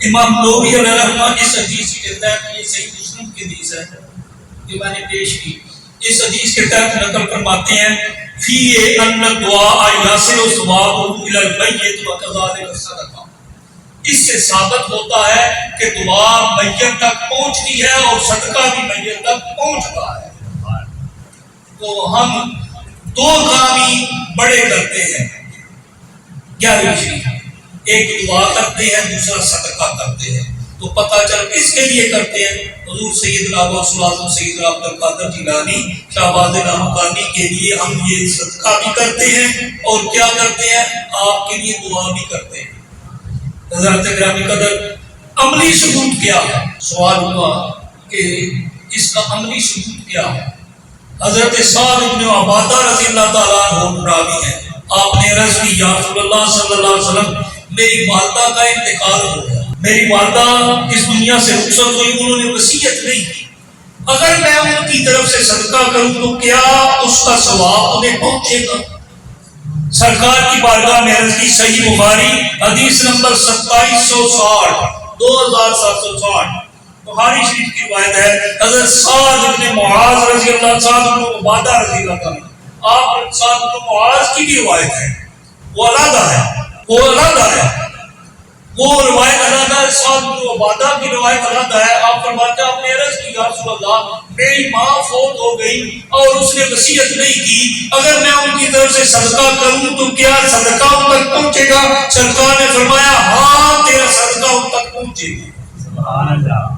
امام نووی علیہ رحمہ اس حدیث کے تحت، یہ صحیح مسلم کی حدیث ہے جو میں نے پیش کی، اس حدیث کے تحت نقل فرماتے ہیں فی ان الدعاء یصل ثوابہ الی المیت وکذالک الصدقہ، اس سے ثابت ہوتا ہے کہ دعا میت تک پہنچتی ہے اور صدقہ بھی میت تک پہنچتا ہے۔ تو ہم دو کام ہی بڑے کرتے ہیں 11ویں، ایک دعا کرتے ہیں، دوسرا صدقہ کرتے ہیں۔ تو پتہ چل کس کے لیے کرتے ہیں؟ حضور سیدنا غوث الاعظم سیدنا عبد القادر جیلانی شہباز لامکانی کے لیے ہم یہ صدقہ بھی کرتے ہیں اور کیا کرتے ہیں؟ آپ کے لیے دعا بھی کرتے ہیں۔ حضرت گرامی قدر، عملی ثبوت کیا ہے؟ سوال ہوا کہ اس کا عملی ثبوت کیا ہے؟ حضرت سعد بن عبادہ رضی اللہ تعالیٰ عنہ راوی ہیں، آپ نے عرض کی یا رسول اللہ صلی اللہ علیہ وسلم میری والدہ کا انتقال ہو گیا، میری والدہ اس دنیا سے رخصت ہوئی، انہوں نے وصیت نہیں کی، اگر میں ان کی طرف سے صدقہ کروں تو کیا اس کا ثواب انہیں پہنچے گا؟ سرکار کی بارگاہ میں عرض کی، صحیح بخاری حدیث نمبر 2760 2760 بخاری شریف کی روایت ہے، حضرت سعد بن معاذ رضی اللہ سعد بن عبادہ رضی اللہ تعالیٰ، آپ سعد بن معاذ کی بھی روایت ہے، وہ علیحدہ ہے، وہ علیحدہ ہے، وہ روایت علیحدہ ہے، سعد بن عبادہ کی روایت علیحدہ ہے۔ آپ فرماتے ہیں آپ نے عرض کی یا رسول اللہ میری ماں فوت ہو گئی اور اس نے وصیت نہیں کی، اگر میں ان کی طرف سے صدقہ کروں تو کیا صدقہ ان تک پہنچے گا؟ سرکار نے فرمایا ہاں تیرا صدقہ ان تک پہنچے گا۔ سبحان اللہ۔